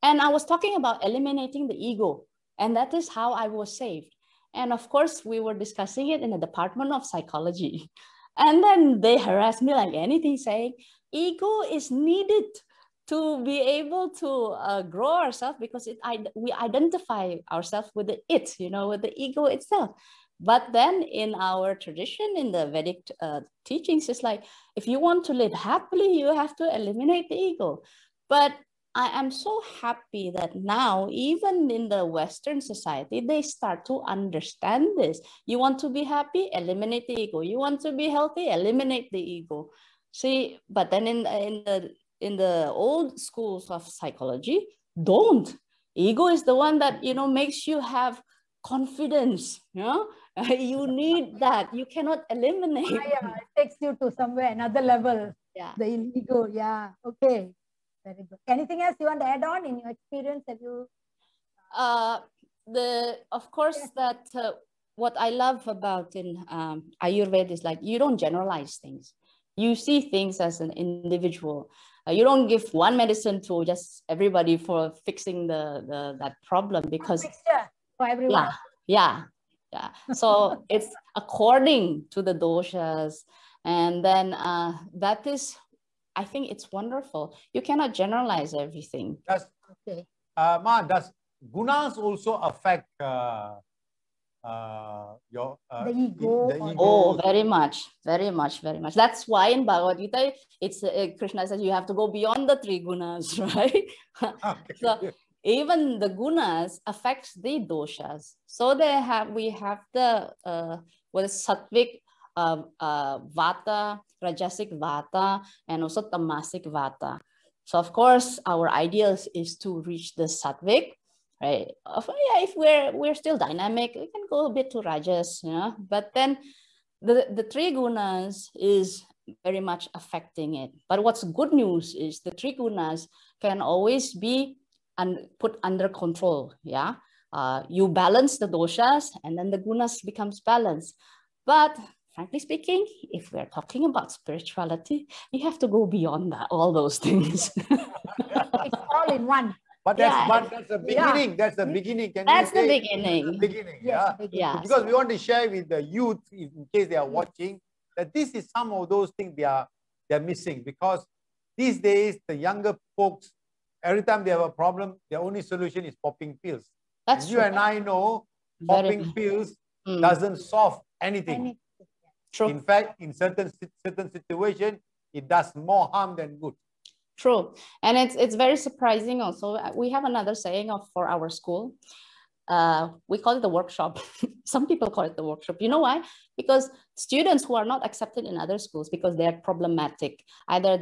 And I was talking about eliminating the ego, and that is how I was saved. And of course, we were discussing it in the Department of Psychology. And then they harassed me like anything, saying, ego is needed to be able to grow ourselves, because we identify ourselves with the with the ego itself. But then in our tradition, in the Vedic teachings, it's like, if you want to live happily, you have to eliminate the ego. But I am so happy that now, even in the Western society, they start to understand this. You want to be happy, eliminate the ego. You want to be healthy, eliminate the ego. See, but then in the old schools of psychology, don't. Ego is the one that, makes you have confidence, you need that. You cannot eliminate. It takes you to somewhere, another level. Yeah. The ego, yeah. Okay. Very good. Anything else you want to add on in your experience? Have you? Of course, that what I love about in Ayurveda is like, you don't generalize things. You see things as an individual. You don't give one medicine to just everybody for fixing that problem, because for everyone. Yeah. So it's according to the doshas, and then that is, I think it's wonderful. You cannot generalize everything. Ma, does gunas also affect your the ego? Oh, very much. That's why in Bhagavad Gita, it's Krishna says you have to go beyond the three gunas, right? Okay. So even the gunas affects the doshas. So we have the what is sattvic vata, rajasic vata, and also tamasic vata. So of course, our ideal is to reach the sattvic, right? If we're still dynamic, we can go a bit to rajas, But then the three gunas is very much affecting it. But what's good news is the three gunas can always be put under control. Yeah, you balance the doshas, and then the gunas becomes balanced. But frankly speaking, if we're talking about spirituality, you have to go beyond all those things. It's all in one. But that's the beginning. That's the beginning. That's the beginning. Yeah. Because we want to share with the youth, in case they are watching, that this is some of those things they're missing. Because these days, the younger folks, every time they have a problem, their only solution is popping pills. That's you and I know popping pills doesn't solve anything. True. In fact, in certain situations, it does more harm than good. True. And it's very surprising also. We have another saying for our school. We call it the workshop. Some people call it the workshop. You know why? Because students who are not accepted in other schools because they're problematic, either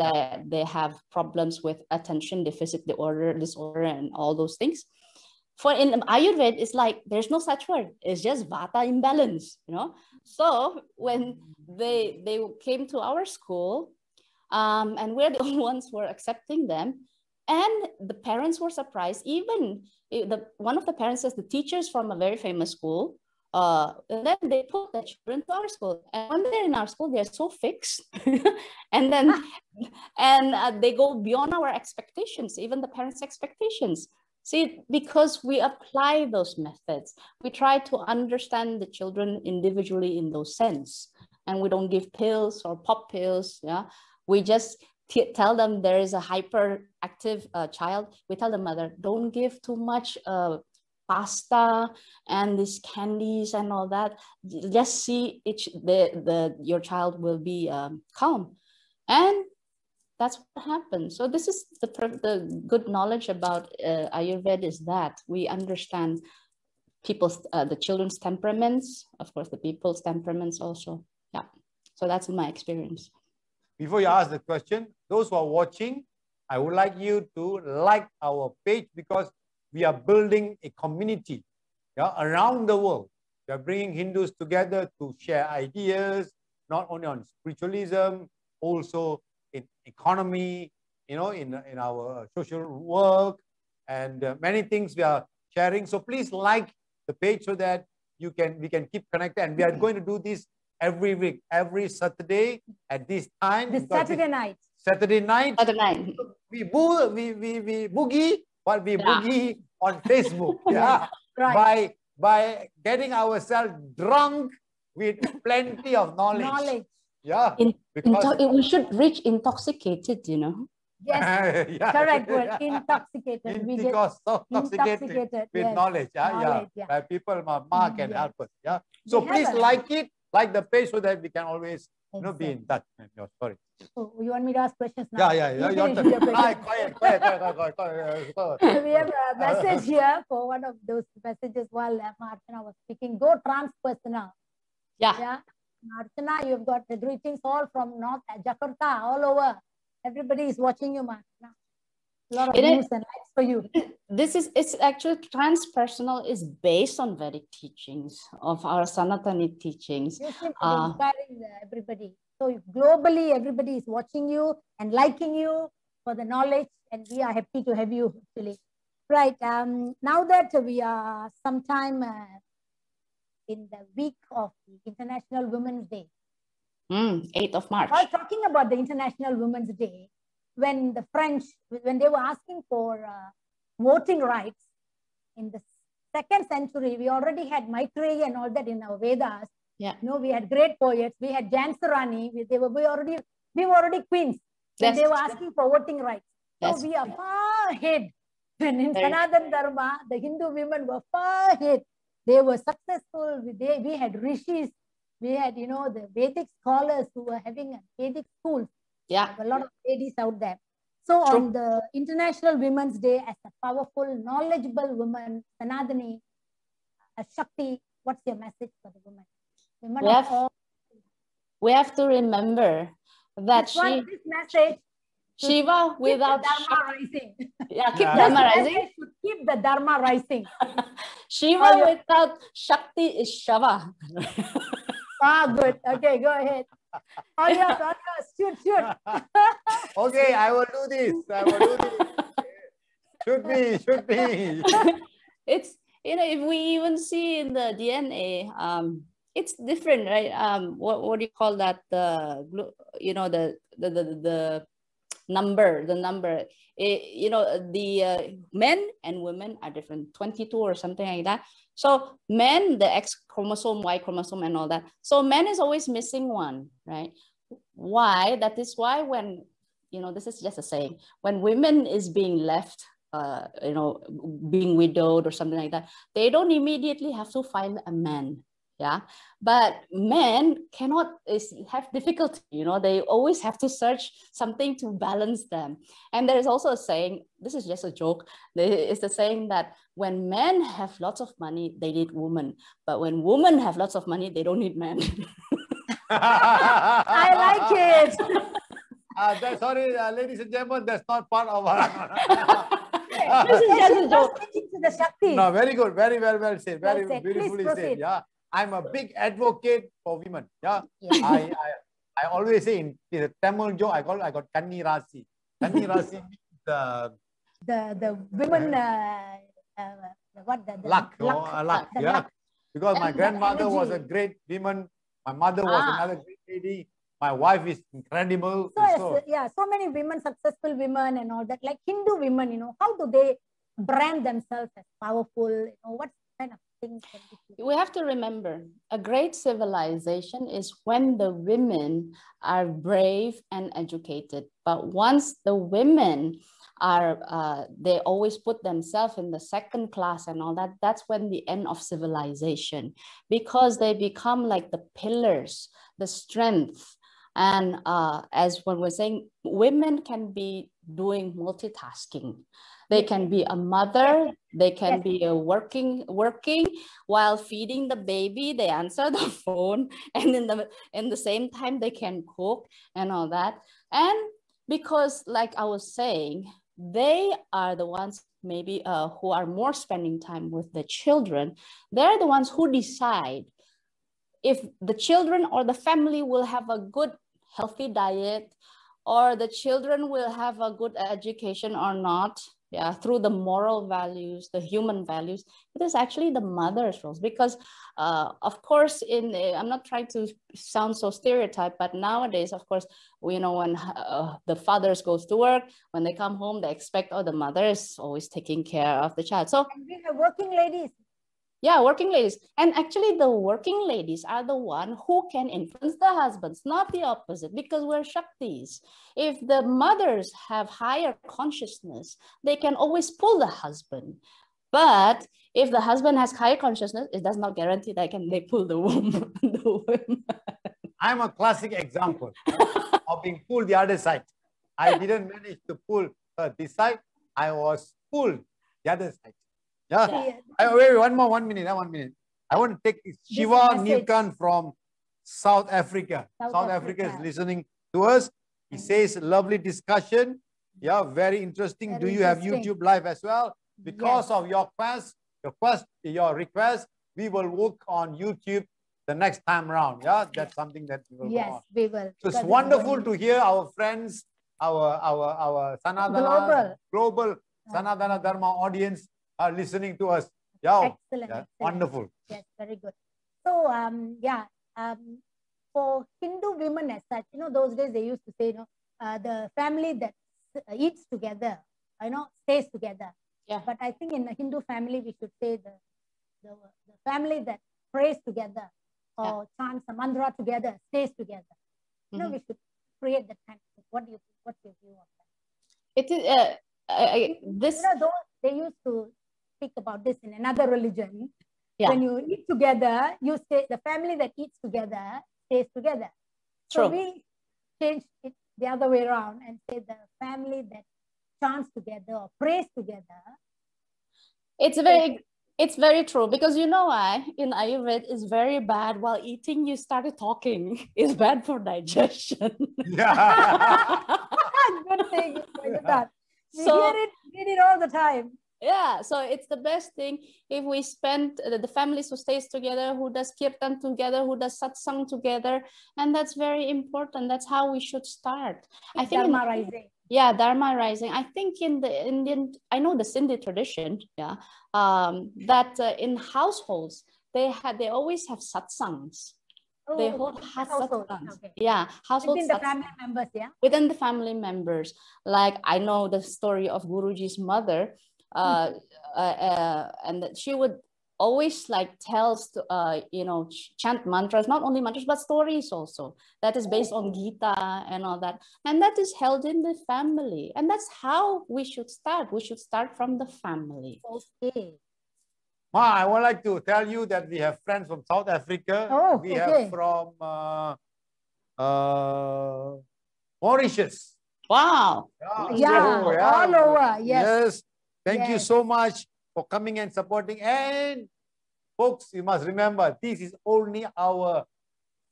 they have problems with attention deficit disorder and all those things. For in Ayurveda, it's like there's no such word. It's just vata imbalance, you know. So when they came to our school, and we're the only ones who are accepting them, and the parents were surprised. Even one of the parents says the teachers from a very famous school, and then they put their children to our school. And when they're in our school, they're so fixed, and then they go beyond our expectations, even the parents' expectations. See, because we apply those methods, we try to understand the children individually in those sense, and we don't give pills or pop pills. Yeah, we just tell them there is a hyperactive child. We tell the mother, don't give too much pasta and these candies and all that. Just see your child will be calm, and that's what happens. So this is the good knowledge about Ayurveda, is that we understand people's the children's temperaments, of course, the people's temperaments also. Yeah. So that's my experience. Before you ask the question, those who are watching, I would like you to like our page, because we are building a community, yeah, around the world. We are bringing Hindus together to share ideas, not only on spiritualism, also in economy, you know, in our social work, and many things we are sharing. So please like the page so that we can keep connected. And we are going to do this every week, every Saturday at this time. This Saturday night. Saturday night. We boogie, but we boogie on Facebook. Yeah. Right. By getting ourselves drunk with plenty of knowledge. Yeah. We should reach intoxicated, you know. Yes, yeah. Correct word. Intoxicated. We get intoxicated with yes. knowledge. Knowledge, Yeah. By people, Mā can help us. Yeah. So We please have like it, like the page, so that we can always be in touch. Sorry. So you want me to ask questions now? Yeah. Your turn. Quiet. We have a message here for one of those messages while Mā Archanā was speaking. Go transpersonal. Yeah. Mā Archanā, you've got the greetings all from North Jakarta, all over. Everybody is watching you, Mā Archanā. A lot of views and likes for you. It's actually transpersonal is based on Vedic teachings, of our Sanatana teachings. You seem to be inspiring everybody. So globally, everybody is watching you and liking you for the knowledge, and we are happy to have you actually. Right. Now that we are sometime in the week of the International Women's Day. 8th of March. While talking about the International Women's Day, when the French, when they were asking for voting rights in the 2nd century, we already had Maitreya and all that in our Vedas. Yeah. You know, we had great poets. We had Jansarani. We were already queens. And they were asking for voting rights. So we are far ahead. And in Sanatana Dharma, the Hindu women were far ahead. They were successful. We had rishis. We had, you know, the Vedic scholars who were having Vedic schools. Yeah. A lot of ladies out there. So on the International Women's Day, as a powerful, knowledgeable woman, Sanadani, a Shakti, what's your message for the women? We have to remember that this message Shiva without Dharma rising. Yeah, keep Dharma rising. Should keep the Dharma rising. Shiva without Shakti is Shava. Good. Okay, go ahead. Oh yes, shoot. Okay, I will do this. Should be. It's, you know, if we even see in the DNA, it's different, right? What do you call that? You know, the number. You know, the men and women are different, 22 or something like that. So men, the X chromosome, Y chromosome and all that. So men is always missing one, right? Why? That is why when, you know, this is just a saying, when women is being left, you know, being widowed or something like that, they don't immediately have to find a man. Yeah, but men cannot have difficulty, you know, they always have to search something to balance them. And there is also a saying, this is just a joke, it's the saying that when men have lots of money, they need women, but when women have lots of money, they don't need men. I like it. Sorry, ladies and gentlemen, that's not part of our... This is just a joke. The Shakti. No, very good, very well said, very well said. beautifully said. Yeah, I'm a big advocate for women. Yeah, yeah. I always say in the Tamil joke, I got Kanni Rasi. Kanni Rasi means the women. What the luck. luck. Yeah, luck. Because my grandmother was a great woman. My mother was another great lady. My wife is incredible. So many women, successful women and all that. Like Hindu women, you know, how do they brand themselves as powerful? You know, what kind of things can be? We have to remember, a great civilization is when the women are brave and educated. But once the women are, they always put themselves in the second class and all that, that's when the end of civilization, because they become like the pillars, the strength. And as when we're saying, women can be doing multitasking. They can be a mother, they can be a working while feeding the baby, they answer the phone, and in the same time they can cook and all that. And because, like I was saying, they are the ones maybe who are more spending time with the children. They're the ones who decide if the children or the family will have a good healthy diet, or the children will have a good education or not. Yeah, through the moral values, the human values. It is actually the mother's roles, because of course, I'm not trying to sound so stereotyped, but nowadays, of course, you know, when the fathers goes to work, when they come home, they expect, oh, the mother is always taking care of the child. So and we have working ladies. Yeah, working ladies. And actually the working ladies are the one who can influence the husbands, not the opposite, because we're Shaktis. If the mothers have higher consciousness, they can always pull the husband. But if the husband has higher consciousness, it does not guarantee that they pull the woman. I'm a classic example of being pulled the other side. I didn't manage to pull her this side. I was pulled the other side. Yeah. Wait, one minute. I want to take Shiva Nilkan from South Africa. South Africa is listening to us. He says, lovely discussion. Yeah, very interesting. Do you have YouTube live as well? Because of your request, we will work on YouTube the next time around. Yeah, that's something that we will go on. We will. So it's wonderful to hear our friends, our Sanatana global Sanatana Dharma audience are listening to us. Yeah, excellent. Wonderful. Yes, very good. So for Hindu women as such, you know, those days they used to say, you know, the family that eats together, you know, stays together. Yeah. But I think in a Hindu family, we should say the family that prays together or chants a mantra together stays together. You know, we should create that kind of thing. What do you think? What's your view on that? It is this. You know, they used to speak about this in another religion. Yeah. When you eat together, you stay. The family that eats together stays together. True. So we change it the other way around and say the family that chants together or prays together. It's very true, because you know why? In Ayurveda, it's very bad while eating, you started talking. It's bad for digestion. Yeah. Good thing. We read it all the time. Yeah, so it's the best thing if we spend the families who stays together, who does kirtan together, who does satsang together, and that's very important. That's how we should start. I think Dharma rising. Yeah, Dharma rising. I think in the Indian, I know the Sindhi tradition, that in households they always have satsangs. They hold satsangs. Okay. Yeah, household within the family members. Yeah, within the family members. Like I know the story of Guruji's mother. And that she would always like tells you know, chant mantras, not only mantras but stories also, that is based on Gita and all that, and that is held in the family, and that's how we should start. We should start from the family. Okay. Ma, I would like to tell you that we have friends from South Africa. Oh, we okay. have from Mauritius. Wow. Yeah, all over. Yes. Yes. Thank you Yes. so much for coming and supporting. And folks, you must remember, this is only our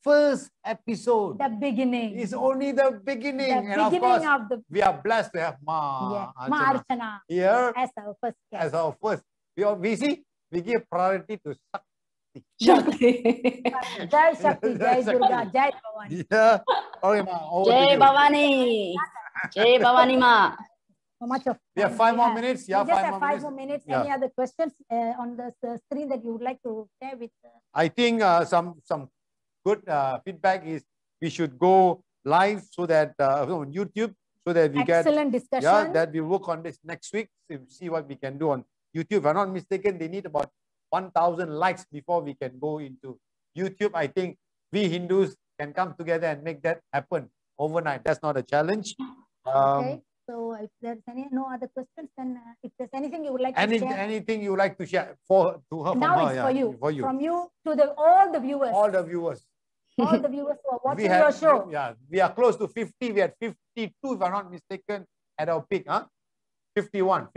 first episode. The beginning. It's only the beginning. The And beginning of course, of the we are blessed to have Mā Mā Archanā Archanā here as our first guest. as our first. We see, we give priority to Shakti. Jai Shakti, Jai Shakti. Durga, Jai Bhavani. Yeah. Okay, Ma. Over to Jai you. Bhavani. Jai Bhavani Ma. How much of We have time 5 more minutes. Yeah, we just 5 have more 5 minutes. more minutes. Yeah. Any other questions on the screen that you would like to share with? I think some good feedback is we should go live so that on YouTube so that we Excellent discussion. Yeah, that we work on this next week. See what we can do on YouTube. If I'm not mistaken, they need about 1,000 likes before we can go into YouTube. I think we Hindus can come together and make that happen overnight. That's not a challenge. Okay. So if there's no other questions, then if there's anything you would like to share. Anything you would like to share to her? Now it's for you. From you to all the viewers. All the viewers. All the viewers who are watching your show. Yeah, we are close to 50. We had 52, if I'm not mistaken, at our peak. 51.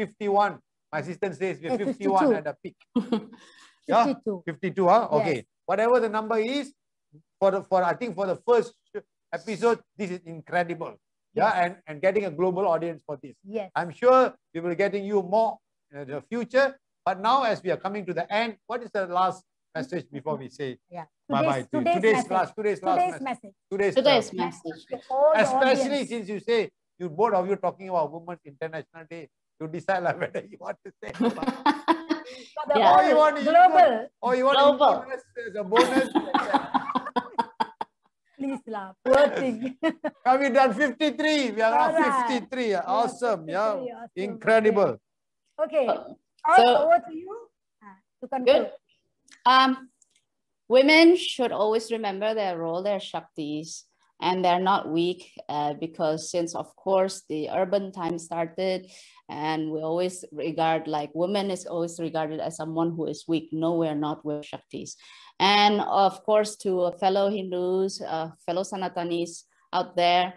My assistant says we're 51 at the peak. 52. 52, huh? Okay. Yes. Whatever the number is, I think for the first episode, this is incredible. Yes. Yeah, and getting a global audience for this. Yes. I'm sure we will be getting you more in the future. But now, as we are coming to the end, what is the last message before we say bye-bye to you? Today's last message. Today's message. Especially since you say, both of you talking about Women's International Day, you decide whether you want to say Or you want to global. Or you want to include as a bonus. Please laugh. Poor thing. Have we done 53? We are now 53. Awesome. 53, yeah. Awesome. Incredible. Okay. So, over to you to conclude. Good. Women should always remember their role, their Shaktis, and they're not weak because since, of course, the urban time started and we always regard like women is always regarded as someone who is weak. No, we're not, we're Shaktis. And of course, to fellow Hindus, fellow Sanatanis out there,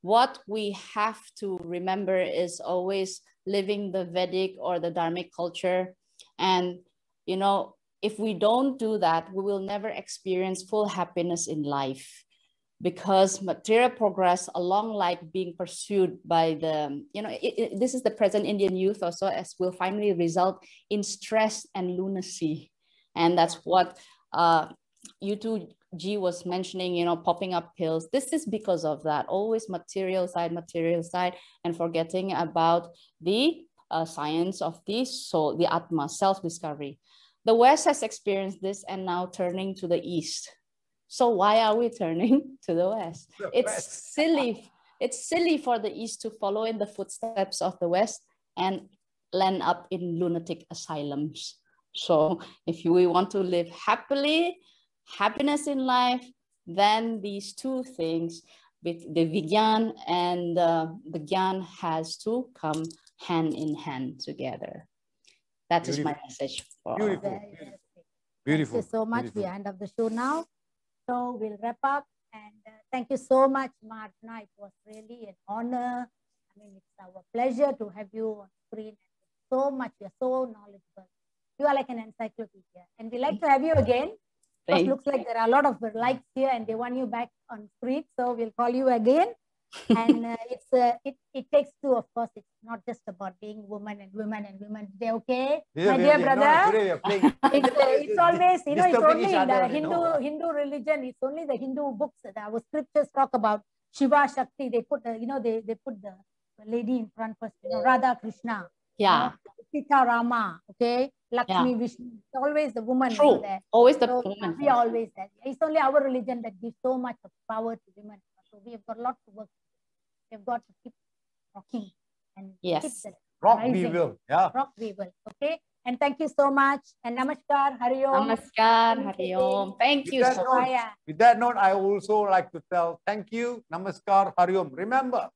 what we have to remember is always living the Vedic or the Dharmic culture. And, you know, if we don't do that, we will never experience full happiness in life because material progress along like being pursued by the, you know, this is the present Indian youth also as will finally result in stress and lunacy. And that's what U2G was mentioning, you know, popping up pills. This is because of that, always material side, and forgetting about the science of the soul, the Atma, self-discovery. The West has experienced this and now turning to the East. So why are we turning to the West? It's silly. It's silly for the East to follow in the footsteps of the West and land up in lunatic asylums. So if we want to live happily, happiness in life, then these two things, with the Vigyan and the Gyan has to come hand in hand together. That is my message for all. Beautiful. Thank you so much. We end up the show now. So we'll wrap up. And thank you so much, Mā Archanā. It was really an honor. I mean, it's our pleasure to have you on screen. So much. You're so knowledgeable. You are like an encyclopedia. And we like to have you again. It looks like there are a lot of likes here and they want you back on screen. So we'll call you again. And it takes two, of course. It's not just about being woman and women and women. They okay? My dear brother. It's always, you know, it's only in the Hindu religion. It's only the Hindu books that our scriptures talk about Shiva Shakti. They put, you know, they put the lady in front first, you know, Radha Krishna. Yeah. Sita Rama, okay? Lakshmi, Vishnu. It's always the woman. True. There. Always the woman. We are always there. It's only our religion that gives so much of power to women. So we have got a lot to work. We've got to keep rocking and keep the rock rising. We will. Yeah. Rock we will. Okay. And thank you so much. And namaskar, Hari Om. Namaskar, Hari Om. Thank you so much. With that note, I also like to tell thank you, namaskar, Hari Om. Remember.